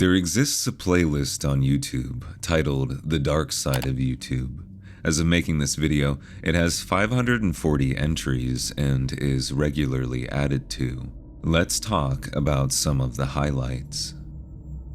There exists a playlist on YouTube titled The Dark Side of YouTube. As of making this video, it has 540 entries and is regularly added to. Let's talk about some of the highlights.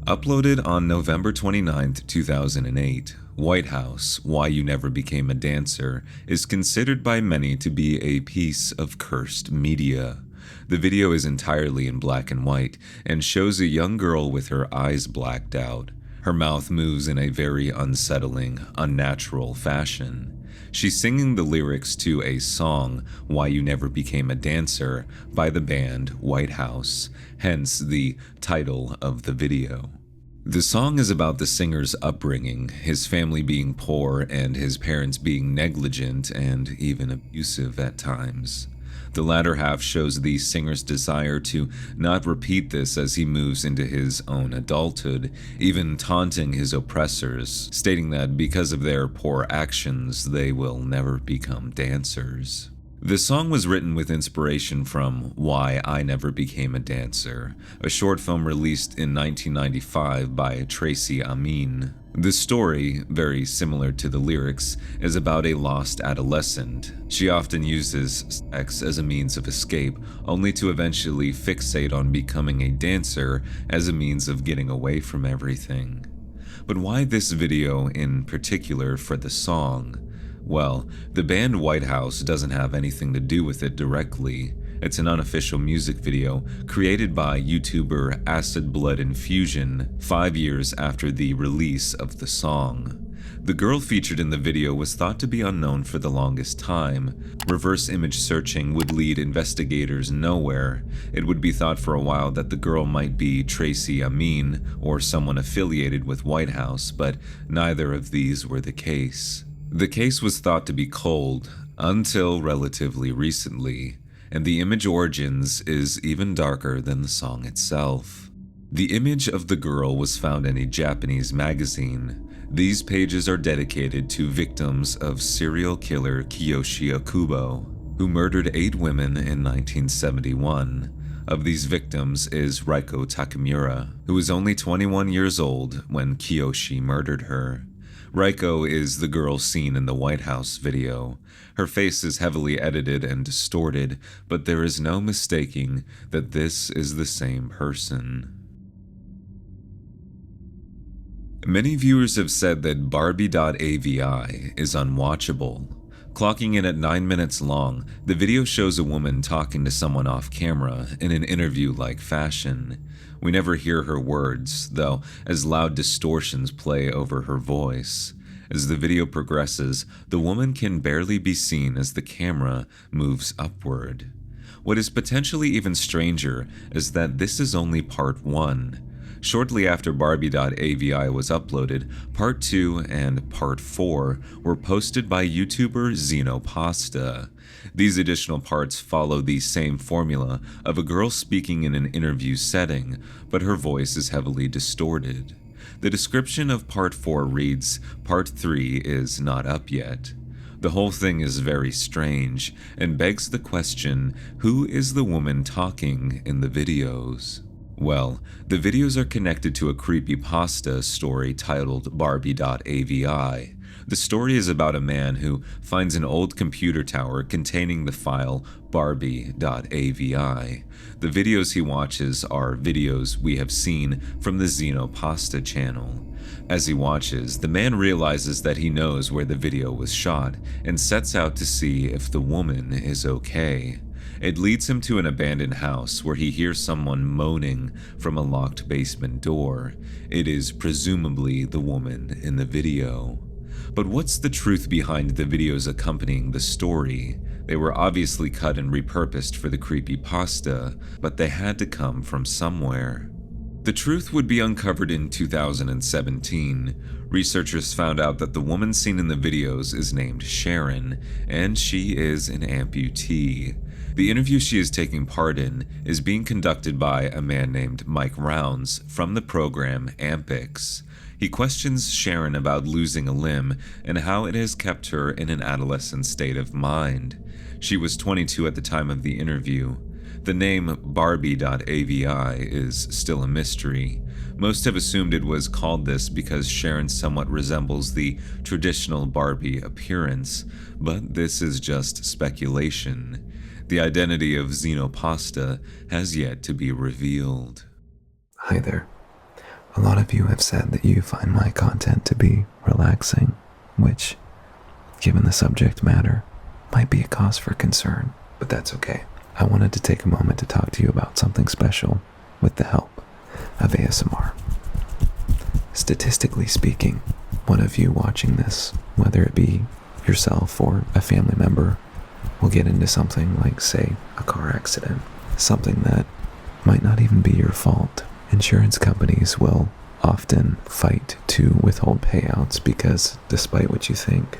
Uploaded on November 29, 2008, White House: Why You Never Became a Dancer is considered by many to be a piece of cursed media. The video is entirely in black and white and shows a young girl with her eyes blacked out. Her mouth moves in a very unsettling, unnatural fashion. She's singing the lyrics to a song, Why You Never Became a Dancer, by the band White House, hence the title of the video. The song is about the singer's upbringing, his family being poor and his parents being negligent and even abusive at times. The latter half shows the singer's desire to not repeat this as he moves into his own adulthood, even taunting his oppressors, stating that because of their poor actions, they will never become dancers. The song was written with inspiration from Why I Never Became a Dancer, a short film released in 1995 by Tracy Amin. The story, very similar to the lyrics, is about a lost adolescent. She often uses sex as a means of escape, only to eventually fixate on becoming a dancer as a means of getting away from everything. But why this video in particular for the song? Well, the band White House doesn't have anything to do with it directly. It's an unofficial music video created by YouTuber Acid Blood Infusion 5 years after the release of the song. The girl featured in the video was thought to be unknown for the longest time. Reverse image searching would lead investigators nowhere. It would be thought for a while that the girl might be Tracy Amin or someone affiliated with White House, but neither of these were the case. The case was thought to be cold until relatively recently, and the image origins is even darker than the song itself. The image of the girl was found in a Japanese magazine. These pages are dedicated to victims of serial killer Kiyoshi Okubo, who murdered 8 women in 1971. Of these victims is Reiko Takamura, who was only 21 years old when Kiyoshi murdered her. Reiko is the girl seen in the White House video. Her face is heavily edited and distorted, but there is no mistaking that this is the same person. Many viewers have said that Barbie.avi is unwatchable. Clocking in at 9 minutes long, the video shows a woman talking to someone off camera in an interview-like fashion. We never hear her words, though, as loud distortions play over her voice. As the video progresses, the woman can barely be seen as the camera moves upward. What is potentially even stranger is that this is only part 1. Shortly after Barbie.avi was uploaded, Part 2 and Part 4 were posted by YouTuber Xenopasta. These additional parts follow the same formula of a girl speaking in an interview setting, but her voice is heavily distorted. The description of Part 4 reads, Part 3 is not up yet. The whole thing is very strange and begs the question, who is the woman talking in the videos? Well, the videos are connected to a creepypasta story titled Barbie.avi. The story is about a man who finds an old computer tower containing the file Barbie.avi. The videos he watches are videos we have seen from the Xenopasta channel. As he watches, the man realizes that he knows where the video was shot and sets out to see if the woman is okay. It leads him to an abandoned house where he hears someone moaning from a locked basement door. It is presumably the woman in the video. But what's the truth behind the videos accompanying the story? They were obviously cut and repurposed for the creepypasta, but they had to come from somewhere. The truth would be uncovered in 2017. Researchers found out that the woman seen in the videos is named Sharon, and she is an amputee. The interview she is taking part in is being conducted by a man named Mike Rounds from the program Ampix. He questions Sharon about losing a limb and how it has kept her in an adolescent state of mind. She was 22 at the time of the interview. The name Barbie.avi is still a mystery. Most have assumed it was called this because Sharon somewhat resembles the traditional Barbie appearance, but this is just speculation. The identity of Xenopasta has yet to be revealed. Hi there. A lot of you have said that you find my content to be relaxing, which, given the subject matter, might be a cause for concern, but that's okay. I wanted to take a moment to talk to you about something special with the help of ASMR. Statistically speaking, one of you watching this, whether it be yourself or a family member, will get into something like, say, a car accident, something that might not even be your fault. Insurance companies will often fight to withhold payouts because, despite what you think,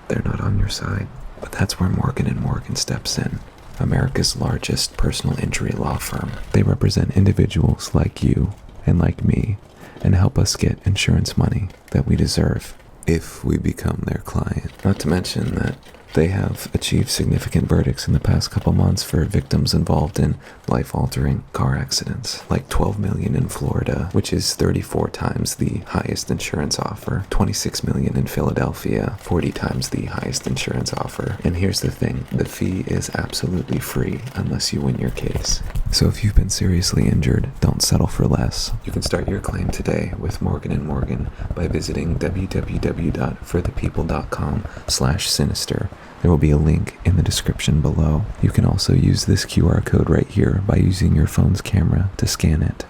they're not on your side. But that's where Morgan & Morgan steps in, America's largest personal injury law firm. They represent individuals like you and like me and help us get insurance money that we deserve if we become their client. Not to mention that they have achieved significant verdicts in the past couple months for victims involved in life-altering car accidents, like $12 million in Florida, which is 34 times the highest insurance offer, $26 million in Philadelphia, 40 times the highest insurance offer. And here's the thing, the fee is absolutely free unless you win your case. So if you've been seriously injured, don't settle for less. You can start your claim today with Morgan & Morgan by visiting www.forthepeople.com/sinister. There will be a link in the description below. You can also use this QR code right here by using your phone's camera to scan it.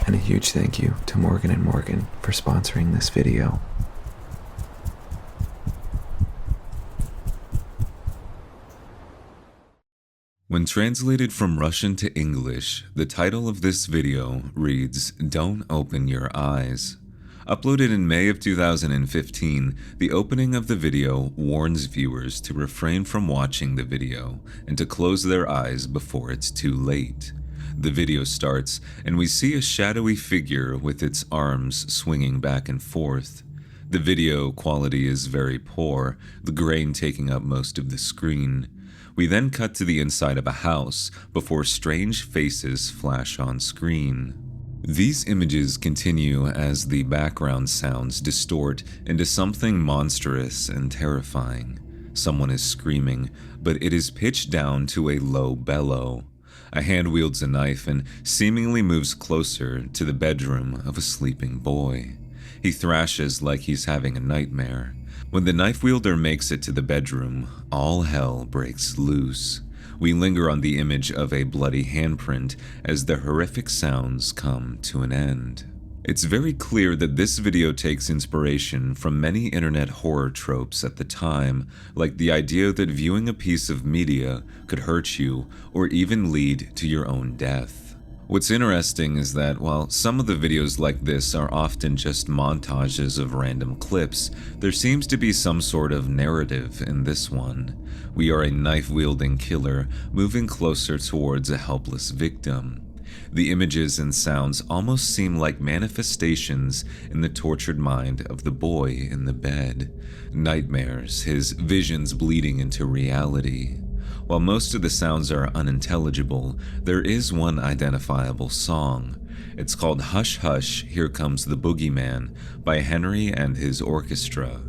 And a huge thank you to Morgan & Morgan for sponsoring this video. When translated from Russian to English, the title of this video reads, "Don't Open Your Eyes." Uploaded in May of 2015, the opening of the video warns viewers to refrain from watching the video and to close their eyes before it's too late. The video starts, and we see a shadowy figure with its arms swinging back and forth. The video quality is very poor, the grain taking up most of the screen. We then cut to the inside of a house before strange faces flash on screen. These images continue as the background sounds distort into something monstrous and terrifying. Someone is screaming, but it is pitched down to a low bellow. A hand wields a knife and seemingly moves closer to the bedroom of a sleeping boy. He thrashes like he's having a nightmare. When the knife wielder makes it to the bedroom, all hell breaks loose. We linger on the image of a bloody handprint as the horrific sounds come to an end. It's very clear that this video takes inspiration from many internet horror tropes at the time, like the idea that viewing a piece of media could hurt you or even lead to your own death. What's interesting is that while some of the videos like this are often just montages of random clips, there seems to be some sort of narrative in this one. We are a knife-wielding killer moving closer towards a helpless victim. The images and sounds almost seem like manifestations in the tortured mind of the boy in the bed. Nightmares, his visions bleeding into reality. While most of the sounds are unintelligible, there is one identifiable song. It's called Hush Hush, Here Comes the Boogeyman by Henry and his orchestra.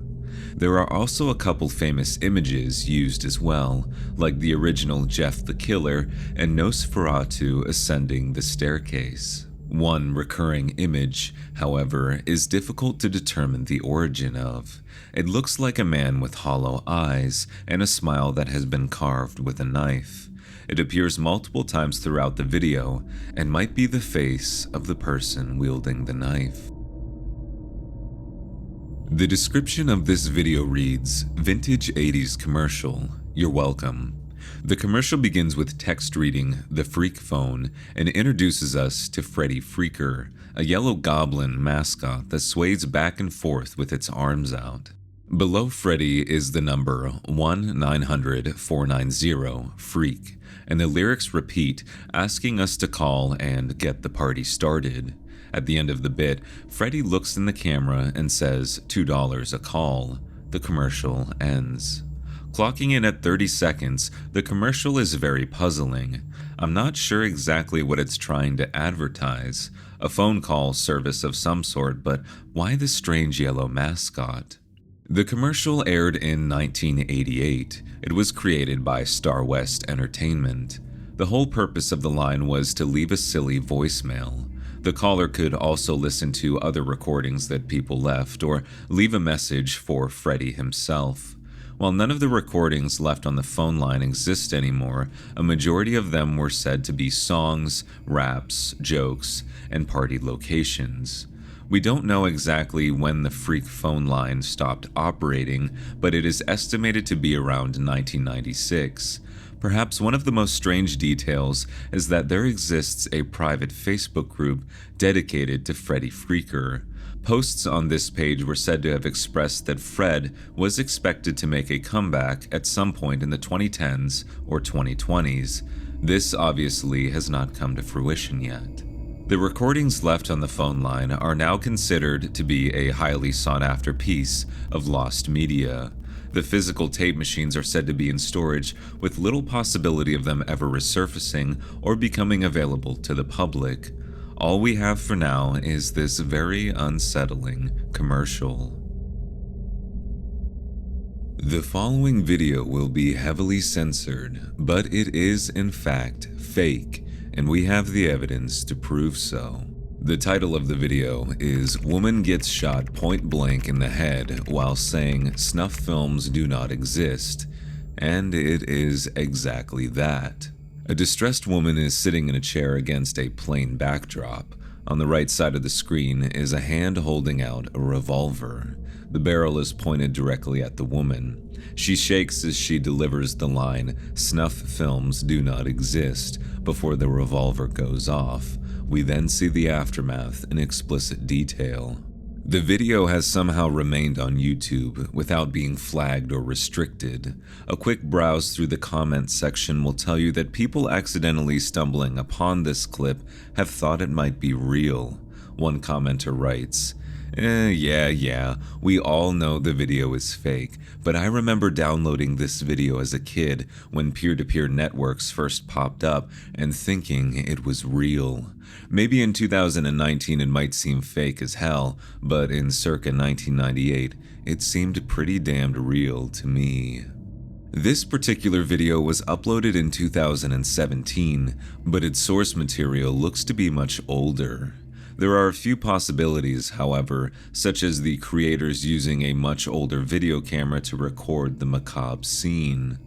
There are also a couple famous images used as well, like the original Jeff the Killer and Nosferatu ascending the staircase. One recurring image, however, is difficult to determine the origin of. It looks like a man with hollow eyes and a smile that has been carved with a knife. It appears multiple times throughout the video and might be the face of the person wielding the knife. The description of this video reads, "Vintage 80s commercial. You're welcome." The commercial begins with text reading, "The Freak Phone," and introduces us to Freddy Freaker, a yellow goblin mascot that sways back and forth with its arms out. Below Freddy is the number 1-900-490-FREAK, and the lyrics repeat, asking us to call and get the party started. At the end of the bit, Freddy looks in the camera and says $2 a call. The commercial ends. Clocking in at 30 seconds, the commercial is very puzzling. I'm not sure exactly what it's trying to advertise. A phone call service of some sort, but why the strange yellow mascot? The commercial aired in 1988. It was created by Star West Entertainment. The whole purpose of the line was to leave a silly voicemail. The caller could also listen to other recordings that people left or leave a message for Freddy himself. While none of the recordings left on the phone line exist anymore, a majority of them were said to be songs, raps, jokes, and party locations. We don't know exactly when the freak phone line stopped operating, but it is estimated to be around 1996. Perhaps one of the most strange details is that there exists a private Facebook group dedicated to Freddy Freaker. Posts on this page were said to have expressed that Fred was expected to make a comeback at some point in the 2010s or 2020s. This obviously has not come to fruition yet. The recordings left on the phone line are now considered to be a highly sought-after piece of lost media. The physical tape machines are said to be in storage with little possibility of them ever resurfacing or becoming available to the public. All we have for now is this very unsettling commercial. The following video will be heavily censored, but it is in fact fake, and we have the evidence to prove so. The title of the video is "Woman Gets Shot Point Blank in the Head While Saying Snuff Films Do Not Exist," and it is exactly that. A distressed woman is sitting in a chair against a plain backdrop. On the right side of the screen is a hand holding out a revolver. The barrel is pointed directly at the woman. She shakes as she delivers the line, "Snuff films do not exist," before the revolver goes off. We then see the aftermath in explicit detail. The video has somehow remained on YouTube without being flagged or restricted. A quick browse through the comments section will tell you that people accidentally stumbling upon this clip have thought it might be real. One commenter writes, yeah, we all know the video is fake, but I remember downloading this video as a kid when peer-to-peer networks first popped up and thinking it was real. Maybe in 2019 it might seem fake as hell, but in circa 1998, it seemed pretty damned real to me. This particular video was uploaded in 2017, but its source material looks to be much older. There are a few possibilities, however, such as the creators using a much older video camera to record the macabre scene.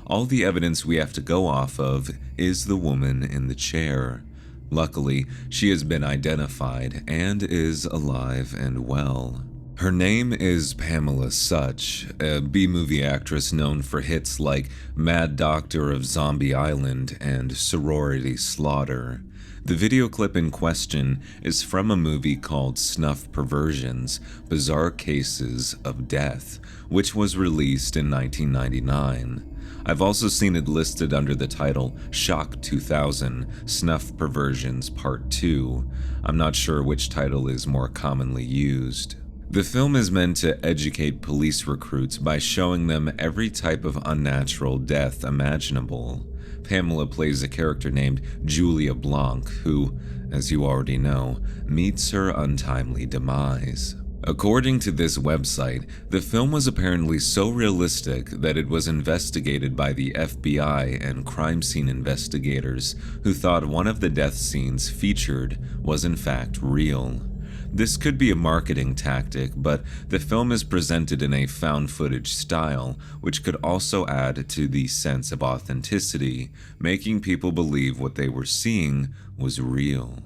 All the evidence we have to go off of is the woman in the chair. Luckily, she has been identified and is alive and well. Her name is Pamela Such, a B-movie actress known for hits like Mad Doctor of Zombie Island and Sorority Slaughter. The video clip in question is from a movie called Snuff Perversions: Bizarre Cases of Death, which was released in 1999. I've also seen it listed under the title Shock 2000: Snuff Perversions Part 2. I'm not sure which title is more commonly used. The film is meant to educate police recruits by showing them every type of unnatural death imaginable. Pamela plays a character named Julia Blanc, who, as you already know, meets her untimely demise. According to this website, the film was apparently so realistic that it was investigated by the FBI and crime scene investigators, who thought one of the death scenes featured was in fact real. This could be a marketing tactic, but the film is presented in a found footage style, which could also add to the sense of authenticity, making people believe what they were seeing was real.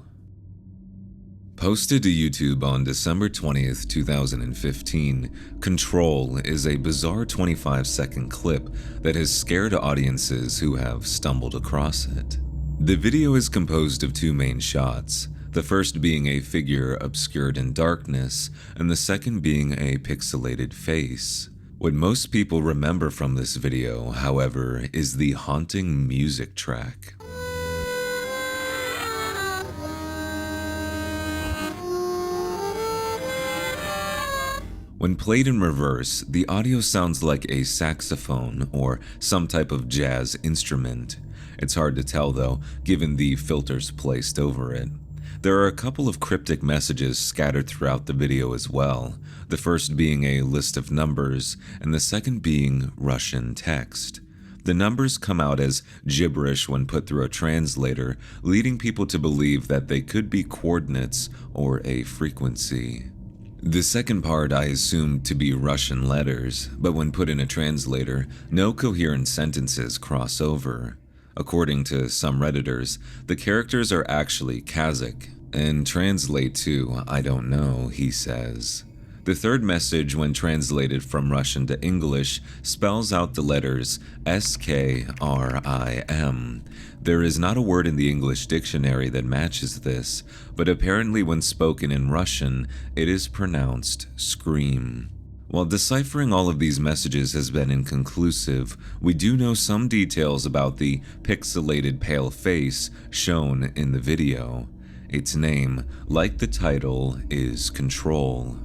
Posted to YouTube on December 20th, 2015, Control is a bizarre 25-second clip that has scared audiences who have stumbled across it. The video is composed of two main shots, the first being a figure obscured in darkness, and the second being a pixelated face. What most people remember from this video, however, is the haunting music track. When played in reverse, the audio sounds like a saxophone or some type of jazz instrument. It's hard to tell though, given the filters placed over it. There are a couple of cryptic messages scattered throughout the video as well, the first being a list of numbers, and the second being Russian text. The numbers come out as gibberish when put through a translator, leading people to believe that they could be coordinates or a frequency. The second part I assumed to be Russian letters, but when put in a translator, no coherent sentences cross over. According to some Redditors, the characters are actually Kazakh, and translate to "I don't know," he says. The third message, when translated from Russian to English, spells out the letters SKRIM. There is not a word in the English dictionary that matches this, but apparently when spoken in Russian, it is pronounced scream. While deciphering all of these messages has been inconclusive, we do know some details about the pixelated pale face shown in the video. Its name, like the title, is Control.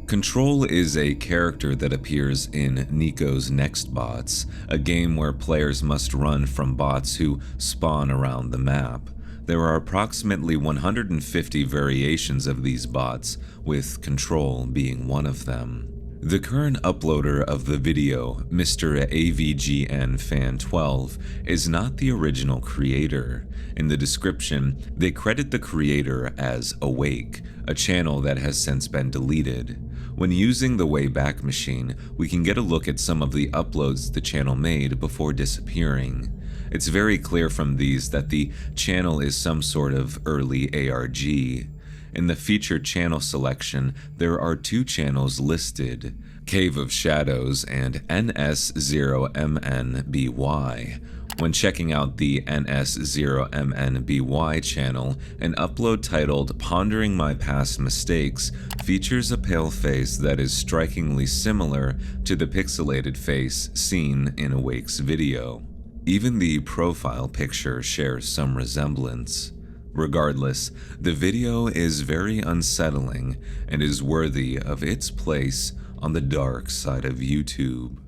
Control is a character that appears in Nico's Next Bots, a game where players must run from bots who spawn around the map. There are approximately 150 variations of these bots, with Control being one of them. The current uploader of the video, Mr. AVGN Fan 12, is not the original creator. In the description, they credit the creator as Awake, a channel that has since been deleted. When using the Wayback Machine, we can get a look at some of the uploads the channel made before disappearing. It's very clear from these that the channel is some sort of early ARG. In the featured channel selection, there are two channels listed, Cave of Shadows and NS0MNBY. When checking out the NS0MNBY channel, an upload titled Pondering My Past Mistakes features a pale face that is strikingly similar to the pixelated face seen in Awake's video. Even the profile picture shares some resemblance. Regardless, the video is very unsettling and is worthy of its place on the dark side of YouTube.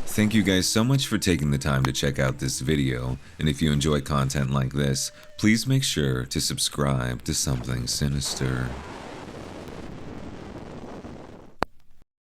Thank you guys so much for taking the time to check out this video, and if you enjoy content like this, please make sure to subscribe to Something Sinister.